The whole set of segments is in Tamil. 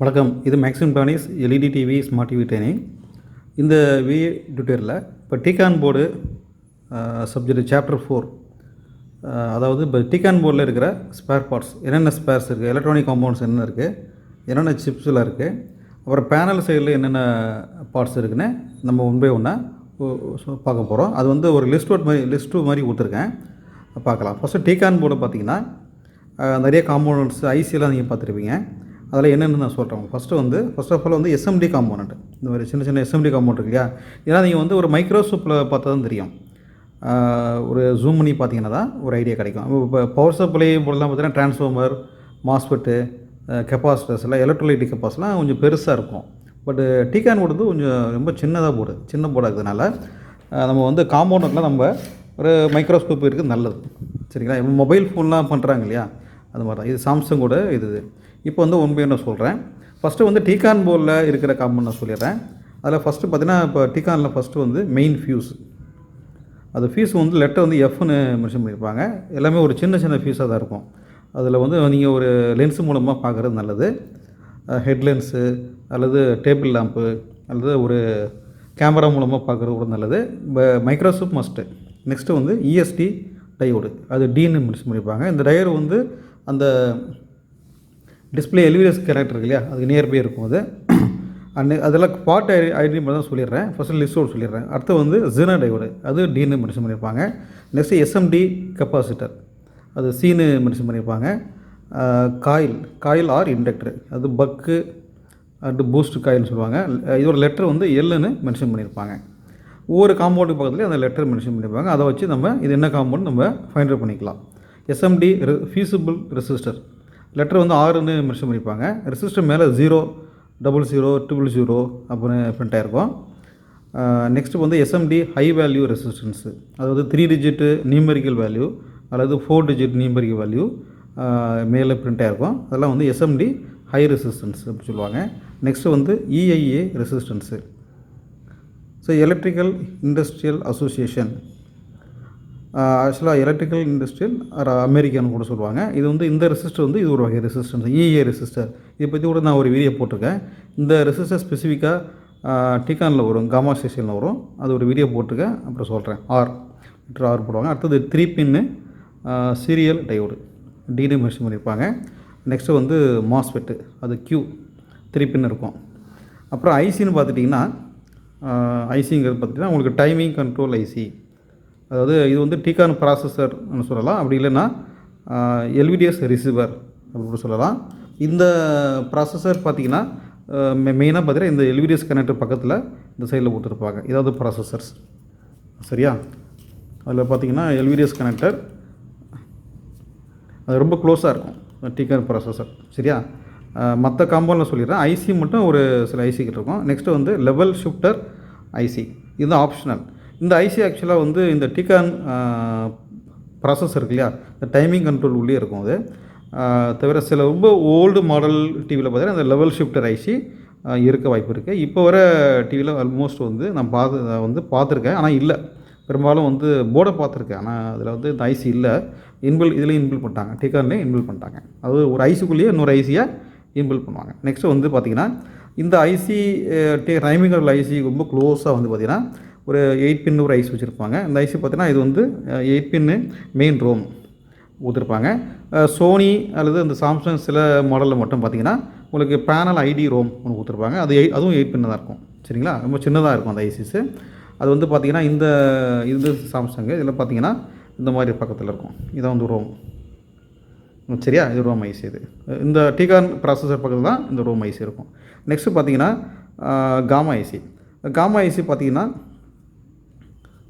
வணக்கம். இது மேக்ஸிம் டானிஸ் LED TV smart TV training. இந்த வீடியோ டியூட்டோரியலில் இப்போ டிகான் போர்டு சப்ஜெக்ட் சாப்டர் 4, அதாவது இப்போ டிகான் போர்டில் இருக்கிற ஸ்பேர் பார்ட்ஸ், என்னென்ன ஸ்பேர்ஸ் இருக்குது, எலக்ட்ரானிக் காம்பவுண்ட்ஸ் என்னென்ன இருக்குது, என்னென்ன சிப்ஸில் இருக்குது, அப்புறம் பேனல் சைடில் என்னென்ன பார்ட்ஸ் இருக்குன்னு நம்ம ஒன் பை ஒன்னாக பார்க்க போகிறோம். அது வந்து ஒரு லிஸ்ட்டு மாதிரி கொடுத்துருக்கேன், பார்க்கலாம். ஃபஸ்ட்டு டிகான் போர்டு பார்த்திங்கன்னா நிறைய காம்பவுண்ட்ஸ் ஐசியெலாம் நீங்கள் பார்த்துருப்பீங்க. அதில் என்னென்னு நான் சொல்கிறேன். ஃபஸ்ட் ஆஃப் ஆல் வந்து எஸ்எம்டி காம்பவுண்ட், இந்த மாதிரி சின்ன சின்ன எஸ்எம்டி காம்பவுண்ட் இருக்கு இல்லையா. ஏன்னா நீங்கள் வந்து ஒரு மைக்ரோஸ்கோப்பில் பார்த்தா தான் தெரியும், ஒரு ஜூம் பண்ணி பார்த்தீங்கன்னா தான் ஒரு ஐடியா கிடைக்கும். இப்போ பவர் சப்ளை போர்டெலாம் பார்த்தீங்கன்னா டிரான்ஸ்ஃபார்மர், மாஸ்ஃபெட்டு, கெப்பாசிட்டர்ஸ் எல்லாம் எலக்ட்ரோலைட்டிக் கெப்பாசிட்டிலாம் கொஞ்சம் பெருசாக இருக்கும். பட் டிகான் போர்டு கொஞ்சம் ரொம்ப சின்ன போர்டாக இருக்கிறதுனால நம்ம வந்து காம்பவுண்டெலாம் நம்ம ஒரு மைக்ரோஸ்கோப் இருக்குது நல்லது, சரிங்களா. இப்போ மொபைல் ஃபோன்லாம் பண்ணுறாங்க இல்லையா, அது மாதிரி தான் இது சாம்சங்கோட இது. இப்போ வந்து ஒன் பை ஒன்று சொல்கிறேன். ஃபஸ்ட்டு வந்து டிகான் போர்டில் இருக்கிற காம்பவுண்ட் நான் சொல்லிடுறேன். அதில் ஃபஸ்ட்டு பார்த்தீங்கன்னா இப்போ டிகானில் ஃபஸ்ட்டு வந்து மெயின் ஃபியூஸ். அது ஃபியூஸ் வந்து லெட்டர் வந்து எஃப்னு மென்ஷன் பண்ணியிருப்பாங்க. எல்லாமே ஒரு சின்ன ஃபியூஸாக தான் இருக்கும். அதில் வந்து நீங்கள் ஒரு லென்ஸு மூலமாக பார்க்குறது நல்லது. ஹெட் லென்ஸு அல்லது டேபிள் லேம்ப்பு அல்லது ஒரு கேமரா மூலமாக பார்க்குறது கூட நல்லது. இப்போ மைக்ரோஸ்கோப் மஸ்ட்டு. நெக்ஸ்ட்டு வந்து இஎஸ்டி டயோடு, அது டீன்னு மென்ஷன் பண்ணியிருப்பாங்க. இந்த டயோடு வந்து அந்த டிஸ்பிளே எல்விஎஸ் கேரக்டர் இருக்கு இல்லையா, அதுக்கு நியர்பை இருக்கும். அது அதெல்லாம் பார்ட் ஐடென்டி தான் சொல்லிடுறேன். ஃபஸ்ட்டு லிஸ்ட்டோடு சொல்லிடுறேன். அடுத்து வந்து ஜீனோ டயோடு, அது டீன்னு மென்ஷன் பண்ணியிருப்பாங்க. நெக்ஸ்ட்டு எஸ்எம்டி கெப்பாசிட்டர், அது சீனு மென்ஷன் பண்ணியிருப்பாங்க. காயில் ஆர் இண்டக்டர், அது பக்கு அண்டு பூஸ்ட் காயில்னு சொல்லுவாங்க. இதோட லெட்டர் வந்து எல்லுன்னு மென்ஷன் பண்ணியிருப்பாங்க. ஒவ்வொரு காம்பவுண்டு பக்கத்துலேயும் அந்த லெட்டர் மென்ஷன் பண்ணியிருப்பாங்க. அதை வச்சு நம்ம இது என்ன காம்பவுண்ட் நம்ம ஃபைண்ட் அவுட் பண்ணிக்கலாம். எஸ்எம்டி ஃபியூசிபிள் ரெசிஸ்டர், லெட்டர் வந்து ஆறுன்னு மென்ஷன் பண்ணியிருப்பாங்க. ரெசிஸ்டர் மேலே 0, 00, 000 அப்படின்னு பிரிண்ட் ஆகிருக்கும். நெக்ஸ்ட்டு வந்து எஸ்எம்டி ஹை வேல்யூ ரெசிஸ்டன்ஸு, அதாவது 3 டிஜிட்டு நியூமெரிக்கல் வேல்யூ அல்லது 4 டிஜிட் நியூமெரிக்கல் வேல்யூ மேலே பிரிண்ட் ஆகிருக்கும். அதெல்லாம் வந்து எஸ்எம்டி ஹை ரெசிஸ்டன்ஸ் அப்படி சொல்லுவாங்க. நெக்ஸ்ட்டு வந்து EIA resistance. So electrical industrial association, ஆக்சுவலாக எலக்ட்ரிக்கல் இண்டஸ்ட்ரியல் அமெரிக்கான்னு கூட சொல்லுவாங்க. இது வந்து இந்த ரெசிஸ்டர் வந்து இது ஒரு வகை ரெசிஸ்டன்ஸ், இஏ ரெசிஸ்டர். இதை பற்றி கூட நான் ஒரு வீடியோ போட்டிருக்கேன். இந்த ரெசிஸ்டர் ஸ்பெசிஃபிக்காக டிகானில் வரும், காமா ஸ்டேஷனில் வரும். அது ஒரு வீடியோ போட்டிருக்கேன், அப்புறம் சொல்கிறேன். ஆர் போடுவாங்க. அடுத்தது 3 பின்னு சீரியல் டயோடு, டீனு மென்ஷன் பண்ணியிருப்பாங்க. நெக்ஸ்ட்டு வந்து மாஸ்ஃபெட்டு, அது Q 3 பின் இருக்கும். அப்புறம் ஐசின்னு பார்த்துட்டிங்கன்னா ஐசிங்கிறது பார்த்திங்கன்னா உங்களுக்கு டைமிங் கண்ட்ரோல் ஐசி, அதாவது இது வந்து டிகான் ப்ராசஸர்னு சொல்லலாம். அப்படி இல்லைன்னா எல்விடிஎஸ் ரிசீவர் அப்படின்னு சொல்லலாம். இந்த ப்ராசஸர் பார்த்திங்கன்னா மெயினாக பார்த்தீங்கன்னா இந்த எல்விடிஎஸ் கனெக்டர் பக்கத்தில் இந்த சைடில் கொடுத்துருப்பாங்க. இதாவது ப்ராசஸர்ஸ், சரியா. அதில் பார்த்திங்கன்னா எல்விடிஎஸ் கனெக்டர் அது ரொம்ப க்ளோஸாக இருக்கும் டிகான் ப்ராசஸர், சரியா. மற்ற காம்பவுண்டில் சொல்லிடுறேன். ஐசி மட்டும் ஒரு சில ஐசிக்கிட்ட இருக்கும். நெக்ஸ்ட்டு வந்து லெவல் ஷிஃப்டர் ஐசி, இது ஆப்ஷனல். இந்த ஐசி ஆக்சுவலாக வந்து இந்த டிகான் ப்ராசஸ் இருக்கு இல்லையா, இந்த டைமிங் கண்ட்ரோல் உள்ளே இருக்கும். அது தவிர சில ரொம்ப ஓல்டு மாடல் டிவியில் பார்த்தீங்கன்னா இந்த லெவல் ஷிஃப்டர் ஐசி இருக்க வாய்ப்பு இருக்குது. இப்போ வர டிவியில் ஆல்மோஸ்ட் வந்து நான் பார்த்துருக்கேன், ஆனால் இல்லை. பெரும்பாலும் வந்து போர்டை பார்த்துருக்கேன், ஆனால் அதில் வந்து இந்த ஐசி இல்லை. இதுலேயும் இன்பில் பண்ணிட்டாங்க, டிகான்லேயும் இன்பில் பண்ணிட்டாங்க. அது ஒரு ஐசிக்குள்ளேயே இன்னொரு ஐசியை இன்பில் பண்ணுவாங்க. நெக்ஸ்ட்டு வந்து பார்த்திங்கன்னா இந்த ஐசி டைமிங் ஐசி ரொம்ப க்ளோஸாக வந்து பார்த்திங்கன்னா ஒரு 8 பின்னு ஒரு ஐசி வச்சுருப்பாங்க. இந்த ஐசி பார்த்தீங்கன்னா இது வந்து 8 பின்னு மெயின் ரோம் கொடுத்துருப்பாங்க. சோனி அல்லது இந்த சாம்சங் சில மாடலில் மட்டும் பார்த்திங்கன்னா உங்களுக்கு பேனல் ஐடி ரோம் ஒன்று கொடுத்துருப்பாங்க. அதுவும் 8 பின்னு தான் இருக்கும், சரிங்களா. ரொம்ப சின்னதாக இருக்கும் அந்த ஐசிஸு. அது வந்து பார்த்திங்கன்னா இது சாம்சங்கு, இதில் பார்த்திங்கன்னா இந்த மாதிரி பக்கத்தில் இருக்கும். இதான் வந்து ரோம், சரியா. இது ரோம் ஐசி. இந்த டிகான் ப்ராசஸர் பக்கத்தில் தான் இந்த ரோம் ஐசி இருக்கும். நெக்ஸ்ட்டு பார்த்திங்கன்னா காமா ஐசி. காமா ஐசி பார்த்திங்கன்னா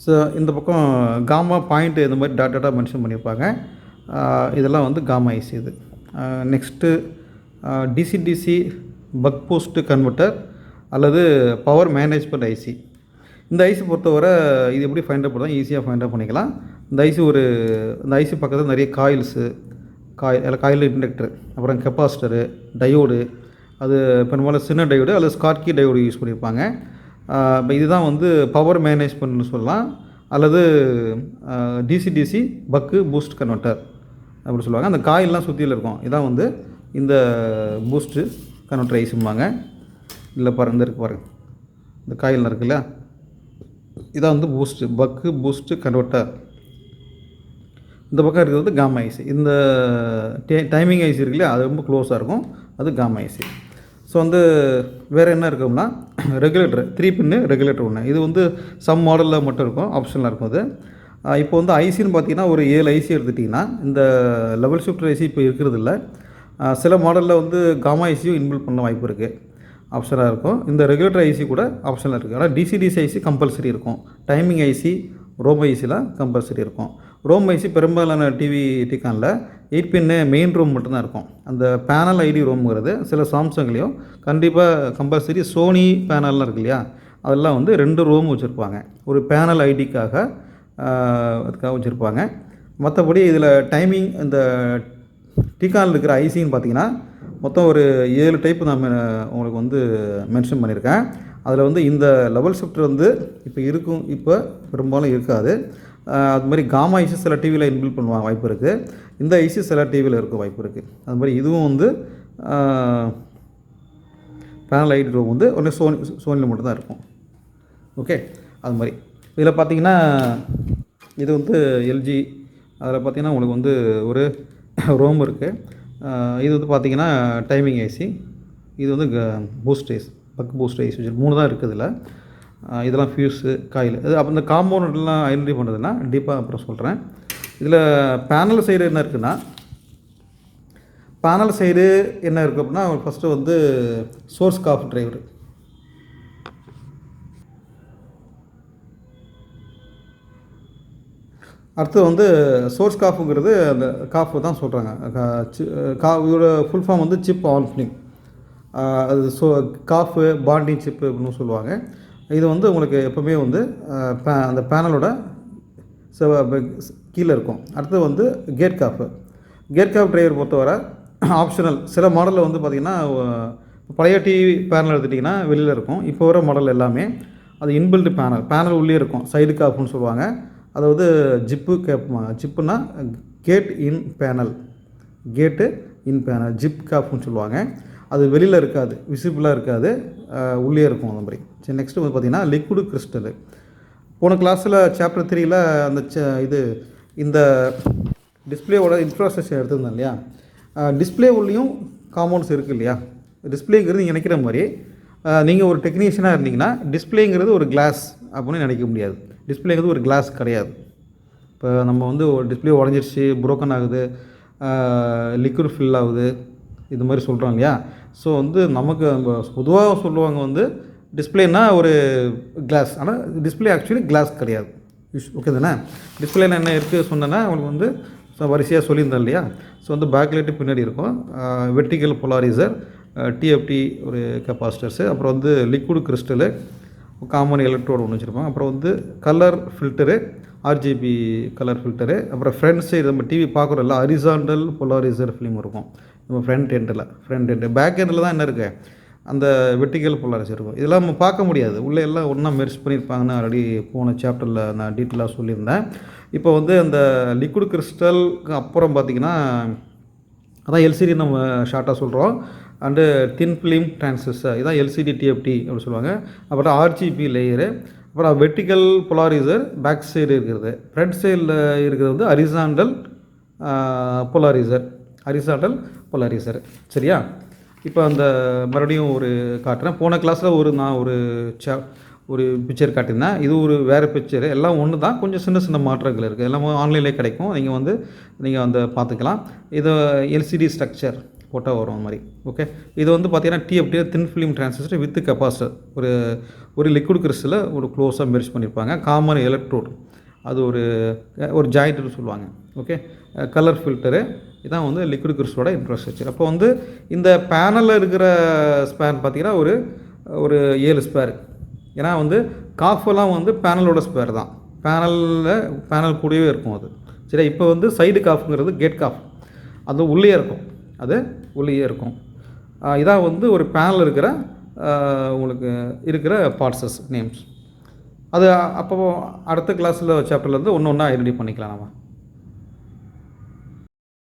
ஸோ இந்த பக்கம் காமா பாயிண்ட்டு இந்த மாதிரி டாட்டாக மென்ஷன் பண்ணியிருப்பாங்க. இதெல்லாம் வந்து காமா ஐசி. இது next DC buck boost converter அல்லது பவர் மேனேஜ்மெண்ட் ஐசி. இந்த ஐசி பொறுத்தவரை இது எப்படி ஃபைண்ட் அவுட் பண்ணலாம், ஈஸியாக ஃபைண்ட் அவுட் பண்ணிக்கலாம். இந்த ஐசி பக்கத்தில் நிறைய காயில் இண்டக்டர், அப்புறம் கெப்பாசிட்டரு, டயோடு, அது பெரும்பாலும் சின்ன டயோடு அல்லது ஸ்காட்கி டயோடு யூஸ் பண்ணியிருப்பாங்க. இப்போ இதுதான் வந்து பவர் மேனேஜ்மெண்ட்னு சொல்லலாம், அல்லது டிசி பக்கு பூஸ்ட் கன்வெர்ட்டர் அப்படி சொல்லுவாங்க. அந்த காயிலெலாம் சுற்றியில் இருக்கும். இதான் வந்து இந்த பூஸ்ட்டு கன்வெர்ட்டர் ஐசிம்பாங்க. இல்லை பாருங்கள், இந்த இருக்குது பாருங்கள், இந்த காயில் இருக்குல்ல, இதான் வந்து பக்கு பூஸ்ட்டு கன்வெர்ட்டர். இந்த பக்கம் இருக்கிறது வந்து காமா ஐசி. இந்த டைமிங் ஐசி இருக்கு இல்லையா, அது ரொம்ப க்ளோஸாக இருக்கும், அது காமா ஐசி. ஸோ வந்து வேறு என்ன இருக்கும்னா ரெகுலேட்டர் 3 பின்னு ரெகுலேட்டர் ஒன்று. இது வந்து சம் மாடலில் மட்டும் இருக்கும், ஆப்ஷனில் இருக்கும் அது. இப்போ வந்து ஐசின்னு பார்த்தீங்கன்னா ஒரு 7 ஐசி எடுத்துட்டிங்கன்னா இந்த லெவல் ஷிஃப்டர் ஐசி இப்போ இருக்கிறது இல்லை. சில மாடலில் வந்து காமா ஐசியும் இன்பில்ட் பண்ண வாய்ப்பு இருக்குது, ஆப்ஷனாக இருக்கும். இந்த ரெகுலேட்டர் ஐசி கூட ஆப்ஷனில் இருக்குது. ஆனால் டிசி ஐசி கம்பல்சரி இருக்கும். டைமிங் ஐசி ரோம் ஐசிலாம் கம்பல்சரி இருக்கும். ரோம் ஐசி பெரும்பாலான டிவி டிகானில் 8 பின்னு மெயின் ரோம் மட்டும்தான் இருக்கும். அந்த பேனல் ஐடி ரோம்ங்கிறது சில சாம்சங்லேயும் கண்டிப்பாக கம்பல்சரி. சோனி பேனல்லாம் இருக்கு இல்லையா, அதெல்லாம் வந்து 2 ரோம் வச்சுருப்பாங்க, ஒரு பேனல் ஐடிக்காக அதுக்காக வச்சுருப்பாங்க. மற்றபடி இதில் டைமிங் இந்த டிகானில் இருக்கிற ஐசின்னு பார்த்தீங்கன்னா மொத்தம் ஒரு 7 டைப்பு நான் உங்களுக்கு வந்து மென்ஷன் பண்ணியிருக்கேன். அதில் வந்து இந்த லெவல் ஷிஃப்டர் வந்து இப்போ பெரும்பாலும் இருக்காது. அது மாதிரி காமா ஐசி சில டிவியில் இன்பில்ட் பண்ணுவாங்க, வாய்ப்பு இருக்குது. இந்த ஐசி சில டிவியில் இருக்க வாய்ப்பு இருக்குது. அது மாதிரி இதுவும் வந்து பேனல் ஐடி ரோம் வந்து ஒன்று சோனியில் மட்டும்தான் இருக்கும். ஓகே, அது மாதிரி இதில் பார்த்தீங்கன்னா இது வந்து எல்ஜி. அதில் பார்த்தீங்கன்னா உங்களுக்கு வந்து ஒரு ரோம் இருக்குது. இது வந்து பார்த்திங்கன்னா டைமிங் ஐசி. இது வந்து boost IC, buck boost IC 3 தான் இருக்குது இதில். இதெல்லாம் ஃபியூஸு காயில். இது அப்போ இந்த காம்பவுண்டெலாம் ஐடென்டிஃபை பண்ணுறதுன்னா டீப்பாக அப்புறம் சொல்கிறேன். இதில் பேனல் சைடு என்ன இருக்குன்னா, பேனல் சைடு என்ன இருக்குது அப்படின்னா ஃபஸ்ட்டு வந்து சோர்ஸ் காஃப் டிரைவர். அடுத்து வந்து சோர்ஸ் காஃபுங்கிறது அந்த காஃபு தான் சொல்கிறாங்க. இதோட ஃபுல் ஃபார்ம் வந்து சிப் ஆன்ஃப்ளிங். அது காஃபு பாண்டிங் சிப்பு அப்படின்னு சொல்லுவாங்க. இது வந்து உங்களுக்கு எப்போவுமே வந்து அந்த பேனலோட கீழே இருக்கும். அடுத்து வந்து கேட் காஃபு. கேட் காஃப் டிரைவர் பொறுத்தவரை ஆப்ஷனல். சில மாடலில் வந்து பார்த்திங்கன்னா பழைய டிவி பேனல் எடுத்துட்டிங்கன்னா வெளியில் இருக்கும். இப்போ வர மாடல் எல்லாமே அது இன்பில்ட் பேனல் உள்ளே இருக்கும். சைடு காஃப்னு சொல்லுவாங்க. அதாவது ஜிப்பு கேட்பாங்க. ஜிப்புனா கேட் இன் பேனல், கேட்டு இன் பேனல், ஜிப் காஃப்னு சொல்லுவாங்க. அது வெளியில் இருக்காது, விசிபிளாக இருக்காது, உள்ளே இருக்கும். அந்த மாதிரி. சரி, நெக்ஸ்ட்டு வந்து பார்த்திங்கன்னா லிக்விடு கிறிஸ்டலு. போன கிளாஸில் சாப்டர் 3ல் அந்த இந்த டிஸ்பிளேவோட இன்ஃப்ராஸ்ட்ரக்சர் எடுத்திருந்தேன் இல்லையா. டிஸ்பிளே உள்ளேயும் காம்பவுண்ட்ஸ் இருக்குது இல்லையா. டிஸ்பிளேங்கிறது நீங்கள் நினைக்கிற மாதிரி நீங்கள் ஒரு டெக்னீஷியனாக இருந்தீங்கன்னா டிஸ்பிளேங்கிறது ஒரு கிளாஸ் அப்படின்னு நினைக்க முடியாது. டிஸ்பிளேங்கிறது ஒரு கிளாஸ் கிடையாது. இப்போ நம்ம வந்து ஒரு டிஸ்பிளே உடஞ்சிருச்சு, புரோக்கன் ஆகுது, லிக்விட் ஃபில் ஆகுது, இது மாதிரி சொல்கிறோம் இல்லையா. ஸோ வந்து நமக்கு பொதுவாக சொல்லுவாங்க வந்து டிஸ்பிளேனா ஒரு கிளாஸ். ஆனால் டிஸ்பிளே ஆக்சுவலி கிளாஸ் கிடையாது. ஓகே தானே. டிஸ்பிளேனா என்ன இருக்குது சொன்னேன்னா அவங்களுக்கு வந்து வரிசையாக சொல்லியிருந்தேன் இல்லையா. ஸோ வந்து பேக்லைட்டு பின்னாடி இருக்கும், வெர்டிக்கல் பொலாரிசர், டிஎஃப்டி ஒரு கெப்பாசிட்டர்ஸு, அப்புறம் வந்து லிக்விட் கிறிஸ்டலு, காமன் எலக்ட்ரோடு ஒன்று வச்சுருப்பாங்க. அப்புறம் வந்து colour filter, RGB colour filter. அப்புறம் ஃப்ரண்ட் சைடு நம்ம டிவி பார்க்குறோம்ல, ஹரிசாண்டல் பொலாரிசர் ஃபிலிம் இருக்கும் நம்ம ஃப்ரண்ட் எண்டு. பேக் எண்டில் தான் என்ன இருக்குது, அந்த வெர்டிக்கல் பொலாரிசர் இருக்கும். இதெல்லாம் நம்ம பார்க்க முடியாது, உள்ளே எல்லாம் ஒன்றா மெர்ஜ் பண்ணியிருப்பாங்கன்னு ஆல்ரெடி போன சாப்டரில் நான் டீட்டெயிலாக சொல்லியிருந்தேன். இப்போ வந்து அந்த லிக்விட் கிறிஸ்டலுக்கு அப்புறம் பார்த்திங்கன்னா அதான் எல்சிடி நம்ம ஷார்ட்டாக சொல்கிறோம். அண்டு தின் ஃபிலிம் டிரான்சிஸ்டர், இதான் எல்சிடி டிஎஃப்டி அப்படின்னு சொல்லுவாங்க. அப்புறம் ஆர்ஜிபி லேயரு, அப்புறம் வெர்டிக்கல் பொலாரிசர் பேக் சைடு இருக்கிறது. ஃப்ரண்ட் சைடில் இருக்கிறது வந்து ஹரிசாண்டல் பொலாரிசர். சரியா. இப்போ அந்த மறுபடியும் ஒரு காட்டுறேன். போன கிளாஸில் நான் ஒரு பிக்சர் காட்டியிருந்தேன். இது ஒரு வேறு பிக்சர். எல்லாம் ஒன்று தான், கொஞ்சம் சின்ன மாற்றங்கள் இருக்குது. எல்லாமே ஆன்லைன்லேயே கிடைக்கும், நீங்கள் வந்து பார்த்துக்கலாம். இது எல்சிடி ஸ்ட்ரக்சர் போட்டால் வரும் மாதிரி. ஓகே, இது வந்து பார்த்திங்கன்னா TFT thin film transistor with capacitor. ஒரு லிக்விட் கிறிஸ்டலை ஒரு க்ளோஸாக மெர்ஜ் பண்ணியிருப்பாங்க. காமன் எலக்ட்ரோடு, அது ஒரு ஜாயிண்ட்னு சொல்லுவாங்க. ஓகே, கலர் ஃபில்டரு, இதான் வந்து லிக்விட் கிறிஸ்டலோட இன்ஃப்ராஸ்ட்ரக்சர். அப்போ வந்து இந்த பேனலில் இருக்கிற ஸ்பேர் பார்த்திங்கன்னா ஒரு 7 ஸ்பேர். ஏன்னா வந்து காஃபெல்லாம் வந்து பேனலோட ஸ்பேர் தான், பேனல் கூடவே இருக்கும் அது. சரி, இப்போ வந்து சைடு காஃப்ங்கிறது கேட் காஃப், அது உள்ளே இருக்கும். இதான் வந்து ஒரு பேனல் இருக்கிற உங்களுக்கு இருக்கிற பார்ட்ஸஸ் நேம்ஸ். அது அப்போ அடுத்த கிளாஸில் சாப்டர்லேருந்து ஒன்று ஒன்றா ஐடென்டிஃபை பண்ணிக்கலாம் நம்ம.